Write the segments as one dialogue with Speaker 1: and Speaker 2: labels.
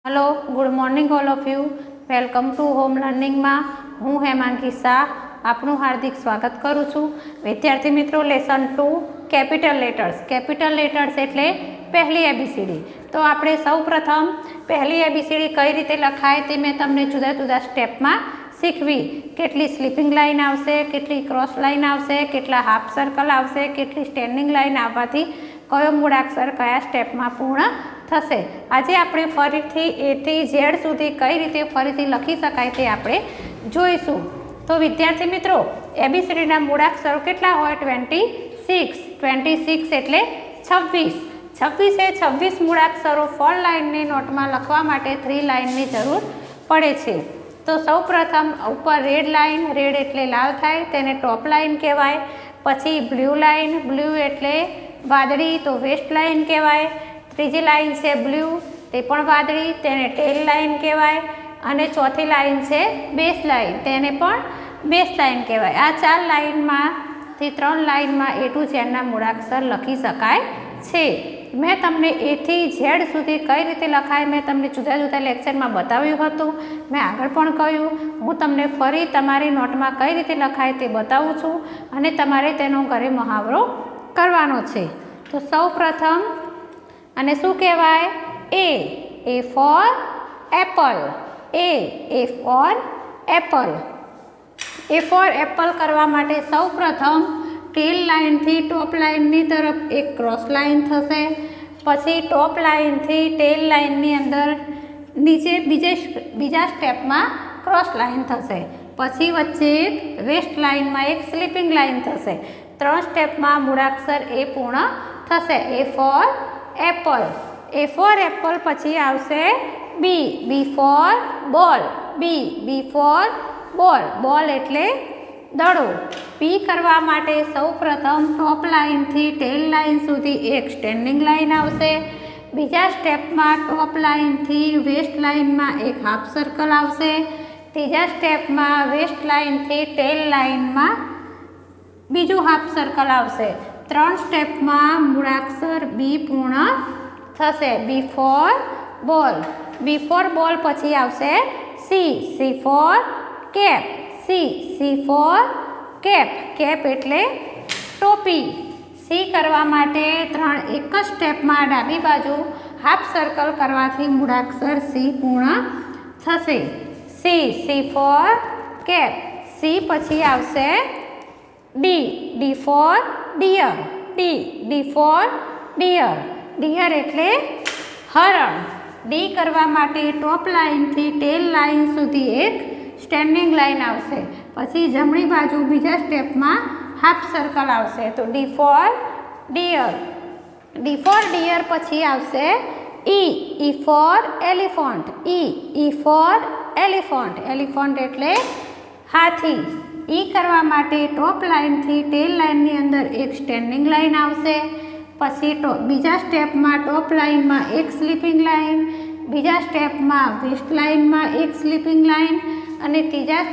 Speaker 1: Hello good morning all of you. Welcome to home learning में हूँ हेमांगी शाह आपनु हार्दिक स्वागत करूँ छूँ। विद्यार्थी मित्रों लेसन 2 कैपिटल लेटर्स एटले पहली एबीसीडी। तो आपणे सौ प्रथम पहली एबीसीडी कई रीते लखाय ते मैं तमने जुदा जुदा स्टेप में शीखवी। केटली स्लीपिंग लाइन आवशे, केटली क्रॉस लाइन आवशे, केटला हाफ सर्कल आवशे, केटली स्टेन्डिंग लाइन आववाथी कयो मूळाक्षर कया स्टेप में पूर्ण थशे। आजे आपणे फरीथी ए थी झेड सुधी कई रीते फरीथी लखी शकाय ते आपणे जोईशुं। तो विद्यार्थी मित्रों एबीसीडीना मूळाक्षरो केटला होय? 26 एटले 26 ए 26 मूळाक्षरो 4 लाइन ने नोट में लखवा माटे 3 लाइन की जरूर पड़े छे। तो सौ प्रथम ऊपर रेड लाइन, रेड एटले लाल थाय तेने टॉप लाइन कहेवाय। पछी ब्लू लाइन, ब्लू एटले वादળી तो वेस्ट लाइन कहेवाय। त्रीजी लाइन से ब्लू ते पण वादળી तेने टेल लाइन कहेवाय। अने चौथी लाइन से बेस लाइन तेने पण बेस लाइन कहेवाय। आ 4 लाइन में थी 3 लाइन में ए टू झेड ना मूळाक्षर लखी शकाय छे। मैं तमने ए थी झेड सुधी कई रीते लखाय मैं तमने जुदा जुदा लेक्चर में बताव्युं हतुं। मैं आगळ पण कह्युं हूँ तमने फरी तमारी नोट में कई रीते लखाय ते बतावुं छुं अने तमारे तेनो घरे मुहावरो करवानो छे। तो सौ प्रथम अने शुं कहेवाय? A for apple. A for apple. A for apple करवा माटे सौ प्रथम टेल लाइन थी टॉप लाइन नी तरफ एक क्रॉस लाइन थशे। पछी टॉप लाइन थी टेल लाइन नी अंदर नीचे बीजा स्टेप में क्रॉस लाइन थशे। पछी वच्चे एक वेस्ट लाइन में एक स्लीपिंग लाइन थशे। 3 स्टेप में मूळाक्षर ए पूर्ण थशे। A for apple. A for apple पछी आवशे B for ball. B for ball. Ball एटले दड़ो। पी करवा माटे सौ प्रथम टॉप लाइन थी टेल लाइन सुधी एक स्टेन्डिंग लाइन आवशे। बीजा स्टेप में टॉप लाइन थी वेस्ट लाइन में एक हाफ सर्कल आवशे। तीजा स्टेप में वेस्ट लाइन थी टेल लाइन में बीजू हाफ सर्कल आवशे। 3 स्टेप में मूळाक्षर बी पूर्ण थशे। B for ball. B for ball पछी आवशे C for cap. C for cap. Cap एटले टोपी। सी करवा माटे 3 एक ज स्टेप में डाबी बाजू हाफ सर्कल करवाथी मूळाक्षर सी पूर्ण थशे। सी फॉर केप। सी पछी आवशे D for deer. D for deer. Deer एटले हरण। डी करवा माटे टॉप लाइन थी टेल लाइन सुधी एक स्टेन्डिंग लाइन आवशे। पछी जमणी बाजू बीजा स्टेप में हाफ सर्कल आवशे। तो D for deer. D for deer पछी आवशे ई फॉर एलिफન્ટ। E for एलिफન્ટ। एलिफન્ટ एटले हाथी। ई करवा माटे टॉप लाइन थी टेल लाइन नी अंदर एक स्टेन्डिंग लाइन आवशे। पछी बीजा स्टेप में टॉप लाइन में एक स्लीपिंग लाइन, बीजा स्टेप में वेस्ट लाइन में एक स्लीपिंग लाइन अने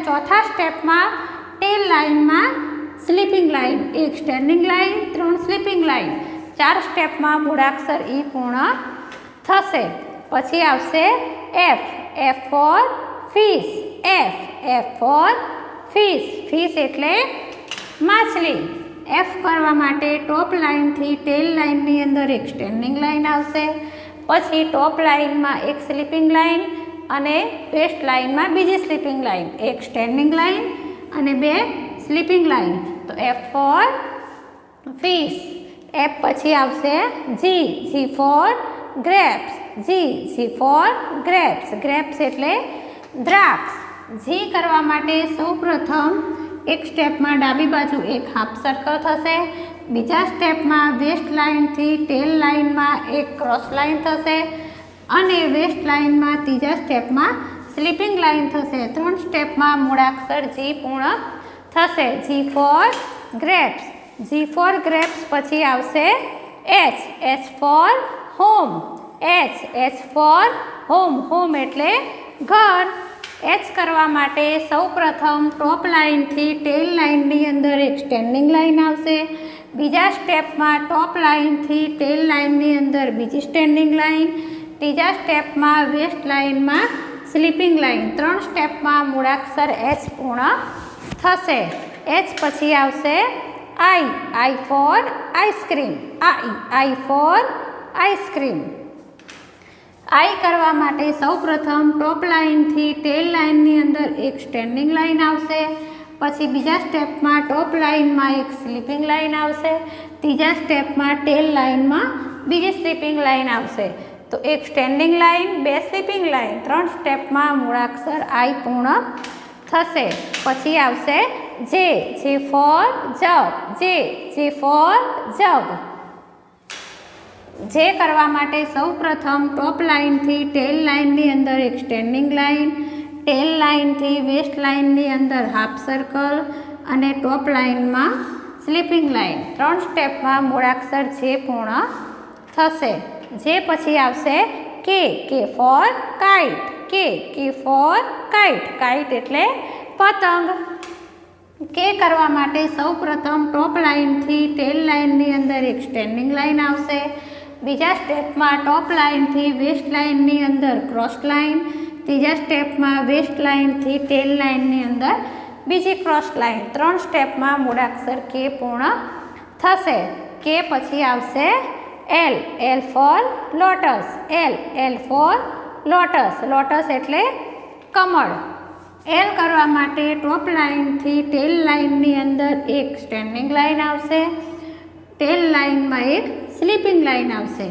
Speaker 1: चौथा स्टेप में टेल लाइन में स्लीपिंग लाइन, एक standing line, 3 sleeping line. 4 step में मूळाक्षर ई पूर्ण थशे। पछी आवशे F for fish. F for fish. Fish एटले माछली। एफ करवा माटे टॉप लाइन थी टेल लाइन नी अंदर एक स्टेन्डिंग लाइन आवशे। पछी टॉप लाइन में एक स्लीपिंग लाइन अने वेस्ट लाइन में बीजी स्लीपिंग लाइन, एक स्टेन्डिंग लाइन अने 2 स्लीपिंग लाइन। तो एफ फॉर फिश। एफ पछी आवशे G for grapes. G for grapes. Grapes एटले द्राक्ष। जी करवा माटे सौ प्रथम एक स्टेप में डाबी बाजू एक हाफ सर्कल थशे। बीजा स्टेप में वेस्ट लाइन थी टेल लाइन में एक क्रॉस लाइन थशे अने वेस्ट लाइन में तीजा स्टेप में स्लीपिंग लाइन थशे। 3 स्टेप में मूळाक्षर जी पूर्ण थशे। G for grapes. G for grapes पछी आवशे H for home. H for home. Home एटले घर। एच करवा माटे सौ प्रथम टॉप लाइन थी टेल लाइन नी अंदर एक स्टेन्डिंग लाइन आवशे। बीजा स्टेप में टॉप लाइन थी टेल लाइन नी अंदर बीजी स्टेन्डिंग लाइन, ત્રીજા સ્ટેપમાં વેસ્ટ લાઇનમાં સ્લીપિંગ લાઇન, 3 સ્ટેપમાં મૂળાક્ષર એચ પૂર્ણ થશે. એચ પછી આવશે I for ice cream, I for ice cream. I કરવા માટે સૌપ્રથમ ટોપ લાઇનથી ટેલ લાઇનની અંદર એક સ્ટેન્ડિંગ લાઇન આવશે. પછી બીજા સ્ટેપમાં ટોપ લાઇનમાં એક સ્લીપિંગ લાઇન આવશે. ત્રીજા સ્ટેપમાં ટેલ લાઇનમાં બીજી સ્લીપિંગ લાઇન આવશે. તો એક સ્ટેન્ડિંગ લાઇન, 2 સ્લીપિંગ લાઇન, 3 સ્ટેપમાં મૂળાક્ષર આઈ પૂર્ણ થશે. પછી આવશે જે ફોર જગ, જે ફોર જગ. જે કરવા માટે સૌપ્રથમ ટોપ લાઇનથી ટેલ લાઇનની અંદર એક સ્ટેન્ડિંગ લાઇન, ટેલ લાઇનથી વેસ્ટ લાઇનની અંદર હાફ સર્કલ અને ટોપ લાઇનમાં સ્લીપિંગ લાઇન. 3 સ્ટેપમાં મૂળાક્ષર જે પૂર્ણ થશે. જે પછી આવશે કે ફોર કાઇટ, કે ફોર કાઇટ. કાઇટ એટલે પતંગ. કે કરવા માટે સૌપ્રથમ ટોપ લાઇનથી ટેલ લાઇનની અંદર એક સ્ટેન્ડિંગ લાઇન આવશે. બીજા સ્ટેપમાં ટોપ લાઇનથી વેસ્ટ લાઇનની અંદર ક્રોસ લાઇન. ત્રીજા સ્ટેપમાં વેસ્ટ લાઇનથી ટેલ લાઇનની અંદર બીજી ક્રોસ લાઇન. 3 સ્ટેપમાં મૂળાક્ષર કે પૂર્ણ થશે. કે પછી આવશે L for lotus, L for lotus. Lotus એટલે કમળ. એલ કરવા માટે ટોપ લાઇનથી ટેલ લાઇનની અંદર એક સ્ટેન્ડિંગ લાઇન આવશે. ટેલ લાઇનમાં એક સ્લીપિંગ લાઇન આવશે.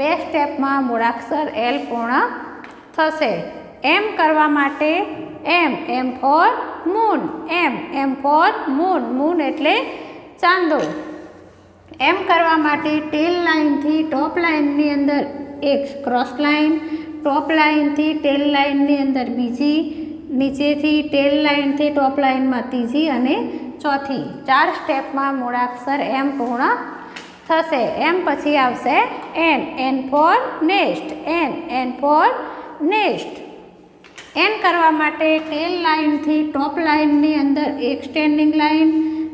Speaker 1: 2 સ્ટેપમાં મૂળાક્ષર એલ પૂર્ણ થશે. એમ કરવા માટે એમ for moon, M for moon. Moon એટલે ચાંદો. એમ કરવા માટે ટેલ લાઇનથી ટોપ લાઇનની અંદર એક ક્રોસ લાઇન, ટોપ લાઇનથી ટેલ લાઇનની અંદર બીજી, નીચેથી ટેલ લાઇનથી ટોપ લાઇનમાં ત્રીજી અને ચોથી. 4 સ્ટેપમાં મૂળાક્ષર એમ પૂર્ણ થશે. એમ પછી આવશે N for nest, N for nest. N કરવા માટે ટેલ લાઇનથી ટોપ લાઇનની અંદર એક સ્ટેન્ડિંગ લાઇન,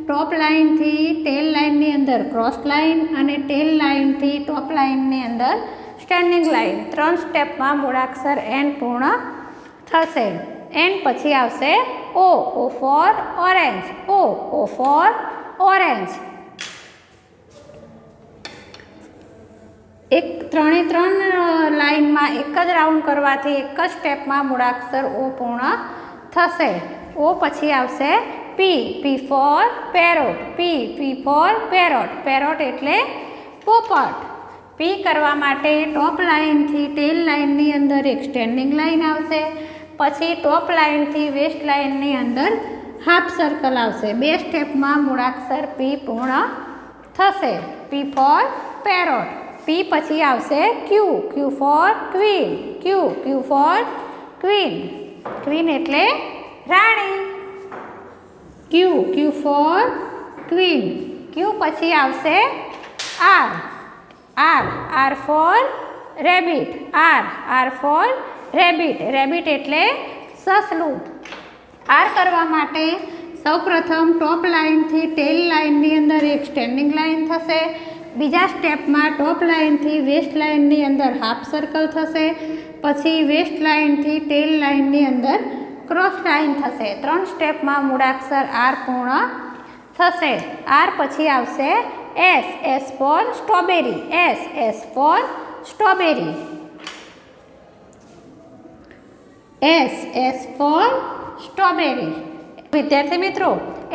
Speaker 1: ટોપ લાઇનથી ટેલ લાઇનની અંદર ક્રોસ લાઇન અને ટેલ લાઇનથી ટોપ લાઇનની અંદર સ્ટેન્ડિંગ લાઇન. 3 સ્ટેપમાં મૂળાક્ષર એન પૂર્ણ થશે. એન પછી આવશે O for orange, O for orange. એક 3 લાઇનમાં એક જ રાઉન્ડ કરવાથી એક જ સ્ટેપમાં મૂળાક્ષર ઓ પૂર્ણ થશે. ઓ પછી આવશે P four parrot, P four parrot. Parrot એટલે પોપટ. પી કરવા માટે ટોપ લાઇનથી ટેલ લાઇનની અંદર એક સ્ટેન્ડિંગ લાઇન આવશે. પછી ટોપ લાઇનથી વેસ્ટ લાઇનની અંદર હાફ સર્કલ આવશે. 2 સ્ટેપમાં મૂળાક્ષર પી પૂર્ણ થશે. P four parrot. પી પછી આવશે Q for queen, Q for queen. Queen એટલે રાણી. Q for queen. ક્યુ પછી આવશે R for rabbit, R for rabbit. Rabbit એટલે સસલું. આર કરવા માટે સૌપ્રથમ ટોપ લાઇનથી ટેલ લાઇનની અંદર એક સ્ટેન્ડિંગ લાઇન થશે. બીજા સ્ટેપમાં ટોપ લાઇનથી વેસ્ટ લાઇનની અંદર હાફ સર્કલ થશે. પછી વેસ્ટ લાઇનથી ટેલ લાઇનની અંદર ક્રોસ લાઇન થશે. 3 સ્ટેપમાં મૂળાક્ષર આર પૂર્ણ થશે. આર પછી આવશે S for strawberry, S for strawberry. S for strawberry. વિદ્યાર્થી મિત્રો,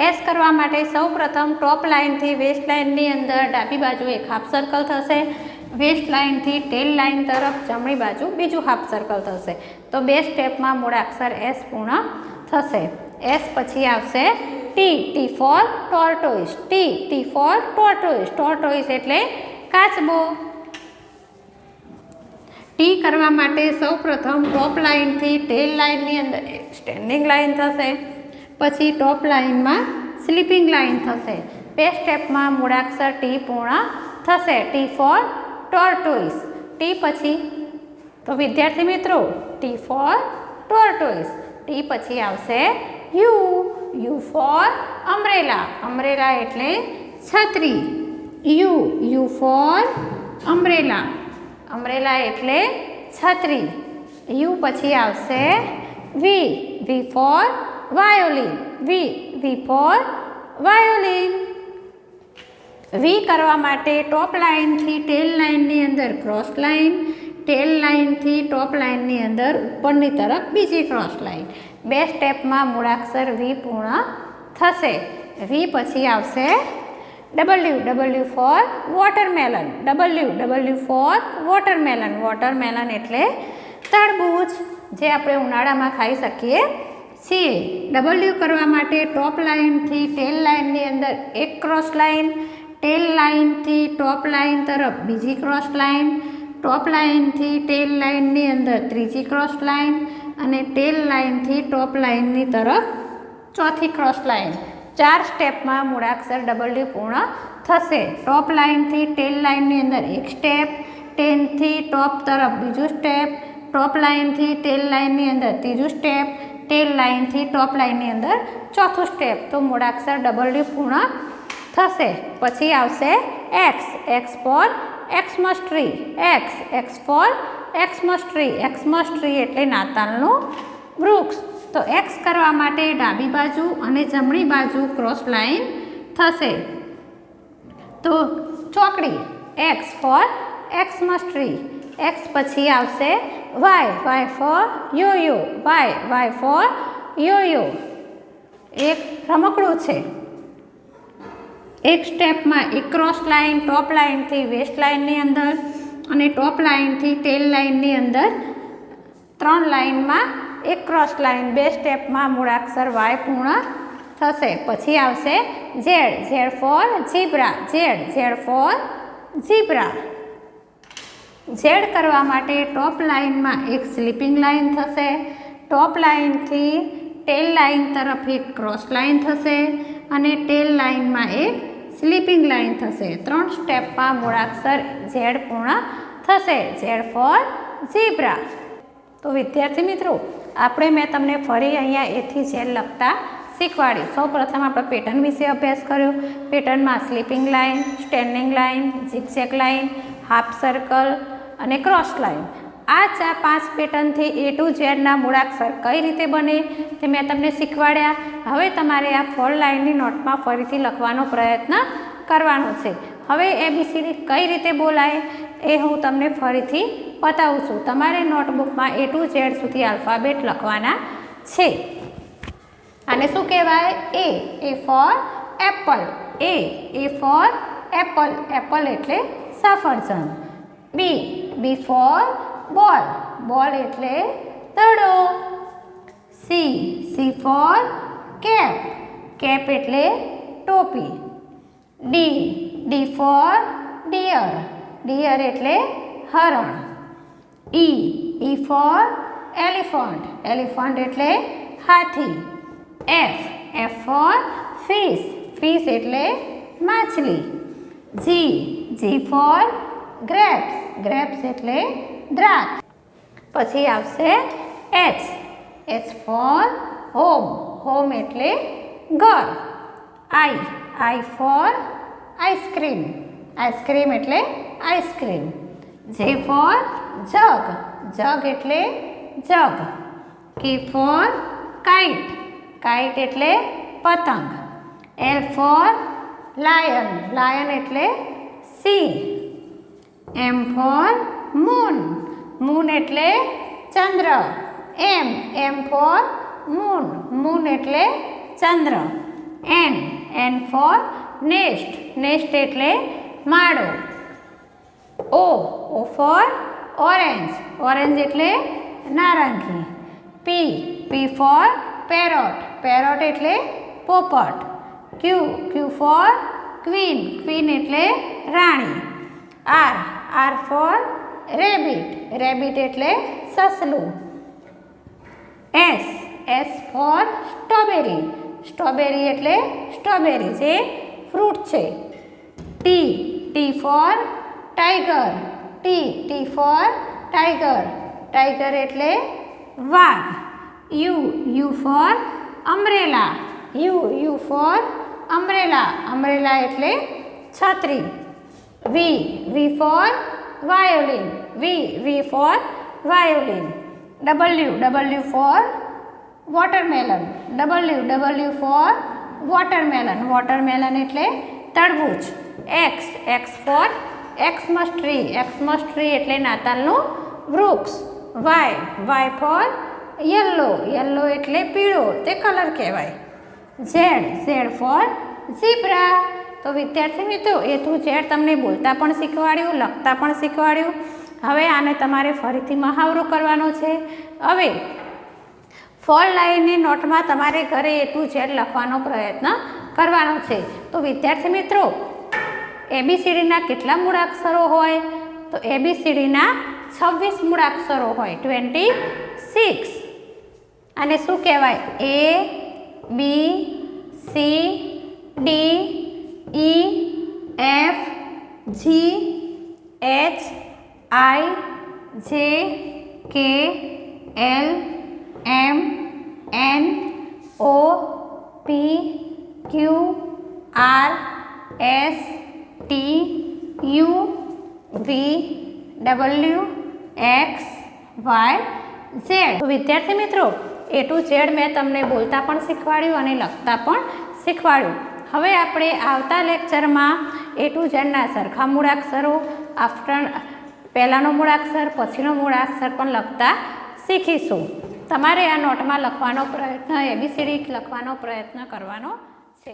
Speaker 1: એસ કરવા માટે સૌપ્રથમ ટોપ લાઇનથી વેસ્ટ લાઇનની અંદર ડાબી બાજુ એક હાફ સર્કલ થશે. વેસ્ટ લાઇનથી ટેલ લાઇન તરફ જમણી બાજુ બીજું હાફ સર્કલ થશે. તો 2 સ્ટેપમાં મૂળાક્ષર એસ પૂર્ણ થશે. એસ પછી આવશે T four tortoise, T four tortoise. Tortoise એટલે કાચબો. ટી કરવા માટે સૌપ્રથમ ટોપ લાઇનથી ટેલ લાઇનની અંદર સ્ટેન્ડિંગ લાઇન થશે. પછી ટોપ લાઇનમાં સ્લીપિંગ લાઇન થશે. 2 સ્ટેપમાં મૂળાક્ષર ટી પૂર્ણ થશે. T four tortoise. ટી પછી તો વિદ્યાર્થી મિત્રો ટી ફોર ટોર્ટોઇસ. ટી પછી આવશે યુ ફોર અમ્બ્રેલા. અમ્બ્રેલા એટલે છત્રી. You for umbrella. અમ્બ્રેલા એટલે છત્રી. યુ પછી આવશે વી. વી for violin. V for violin. વી કરવા માટે ટોપ લાઇનથી ટેલ લાઇનની અંદર ક્રોસ લાઇન, ટેલ લાઇનથી ટોપ લાઇનની અંદર ઉપરની તરફ બીજી ક્રોસ લાઇન. 2 સ્ટેપમાં મૂળાક્ષર વી પૂર્ણ થશે. વી પછી આવશે W. W for watermelon. W for watermelon. Watermelon એટલે તરબૂચ, જે આપણે ઉનાળામાં ખાઈ શકીએ છીએ. ડબલ્યુ કરવા માટે ટોપ લાઇનથી ટેલ લાઇનની અંદર એક ક્રોસ લાઇન, ટેલ લાઇનથી ટોપ લાઇન તરફ બીજી ક્રોસ લાઇન, ટોપ લાઇનથી ટેલ લાઇનની અંદર ત્રીજી ક્રોસ લાઇન અને ટેલ લાઇનથી ટોપ લાઇનની તરફ ચોથી ક્રોસ લાઇન. 4 સ્ટેપમાં મૂળાક્ષર ડબલ્યુ પૂર્ણ થશે. ટોપ લાઇનથી ટેલ લાઇનની અંદર એક સ્ટેપ, ટેલથી ટોપ તરફ બીજું સ્ટેપ, ટોપ લાઇનથી ટેલ લાઇનની અંદર ત્રીજું સ્ટેપ, ટેલ લાઇનથી ટોપ લાઇનની અંદર ચોથું સ્ટેપ. તો મૂળાક્ષર ડબલ્યુ પૂર્ણ થશે. પછી આવશે X. X for Xmas tree. X for Xmas tree. Xmas tree એટલે નાતાલનું વૃક્ષ. તો એક્સ કરવા માટે ડાબી બાજુ અને જમણી બાજુ ક્રોસ લાઇન થશે. તો ચોકડી. X for Xmas tree. X પછી આવશે Y. Y for yoyo. Y for yoyo. એક રમકડું છે. એક સ્ટેપમાં એક ક્રોસ લાઇન ટોપ લાઇનથી વેસ્ટ લાઇનની અંદર અને ટોપ લાઇનથી ટેલ લાઇનની અંદર 3 લાઇનમાં એક ક્રોસ લાઇન. 2 સ્ટેપમાં મૂળાક્ષર વાય પૂર્ણ થશે. પછી આવશે Z. Z for zebra. Z for zebra. Z કરવા માટે ટોપ લાઇનમાં એક સ્લીપિંગ લાઇન થશે, ટોપ લાઇનથી ટેલ લાઇન તરફ એક ક્રોસ લાઇન થશે અને ટેલ લાઇનમાં એક સ્લીપિંગ લાઇન થશે. 3 સ્ટેપમાં મૂળાક્ષર ઝેડ પૂર્ણ થશે. Z for zebra. તો વિદ્યાર્થી મિત્રો, મેં તમને ફરી અહીંયા એથી ઝેડ લખતા શીખવાડ્યું. સૌપ્રથમ આપણે પેટર્ન વિશે અભ્યાસ કર્યો. પેટર્નમાં sleeping line, standing line, zigzag line, half circle અને ક્રોસ લાઇન. આ 5 પેટર્નથી એ ટુ ઝેડના મૂળાક્ષર કઈ રીતે બને તે મેં તમને શીખવાડ્યા. હવે તમારે આ 4 લાઇનની નોટમાં ફરીથી લખવાનો પ્રયત્ન કરવાનો છે. હવે ABCD કઈ રીતે બોલાય એ હું તમને ફરીથી બતાવું છું. તમારે નોટબુકમાં એ ટુ ઝેડ સુધી આલ્ફાબેટ લખવાના છે. આને શું કહેવાય? A for apple. A for apple. Apple એટલે સફરજન. બી ફોર બોલ. બોલ એટલે દડો. C four cap. કેપ એટલે ટોપી. D four dear. ડિયર એટલે હરણ. E for elephant. એલિફન્ટ એટલે હાથી. F for fish. ફિશ એટલે માછલી. G four grapes. ગ્રેપ્સ એટલે દ્રાક્ષ. પછી આવશે એચ ફોર હોમ. હોમ એટલે ઘર. આઈ ફોર આઈસ્ક્રીમ. આઈસ્ક્રીમ એટલે આઈસ્ક્રીમ. જે ફોર જગ. જગ એટલે જગ. કે ફોર કાઇટ. કાઇટ એટલે પતંગ. L four lion. લાયન એટલે સિંહ. M for moon. મૂન એટલે ચંદ્ર. એમ ફોર મૂન. મૂન એટલે ચંદ્ર. N for nest. નેસ્ટ એટલે માળો. ઓ ફોર ઓરેન્જ. ઓરેન્જ એટલે નારંગી. P four parrot. પેરોટ એટલે પોપટ. ક્યુ ફોર ક્વીન. ક્વીન એટલે રાણી. R for rabbit. રેબિટ એટલે સસલું. S for strawberry. સ્ટ્રોબેરી એટલે સ્ટ્રોબેરી જે ફ્રૂટ છે. T for tiger. T for tiger. Tiger એટલે વાઘ. U for umbrella. U for umbrella. Umbrella એટલે છત્રી. V for violin. V for violin. W for watermelon. W for watermelon. Watermelon એટલે તરબૂચ. X four Xmas tree એટલે નાતાલનું વૃક્ષ. Y four yellow એટલે પીળો, તે કલર કહેવાય. Z for zebra. તો વિદ્યાર્થી મિત્રો A to Z તમને બોલતા પણ શીખવાડ્યું, લખતા પણ શીખવાડ્યું. હવે આને તમારે ફરીથી મહાવરો કરવાનો છે. હવે ફોલ લાઈનની નોટમાં તમારે ઘરે A to Z લખવાનો પ્રયત્ન કરવાનો છે. તો વિદ્યાર્થી મિત્રો ABCDના કેટલા મૂળાક્ષરો હોય? તો ABCDના 26 મૂળાક્ષરો હોય. 26. અને શું કહેવાય? A B C D E F G H I J K L M N O P Q R S T U V W X Y Z. તો વિદ્યાર્થી મિત્રો A to Z મેં તમને બોલતા પણ શીખવાડ્યું અને લખતા પણ શીખવાડ્યું. હવે આપણે આવતા લેક્ચરમાં A to Z ના સરખા મૂળાક્ષરો, પહેલાંનો મૂળાક્ષર પછીનો મૂળાક્ષર પણ લખતા શીખીશું. તમારે આ નોટમાં લખવાનો પ્રયત્ન ABCD લખવાનો પ્રયત્ન કરવાનો છે.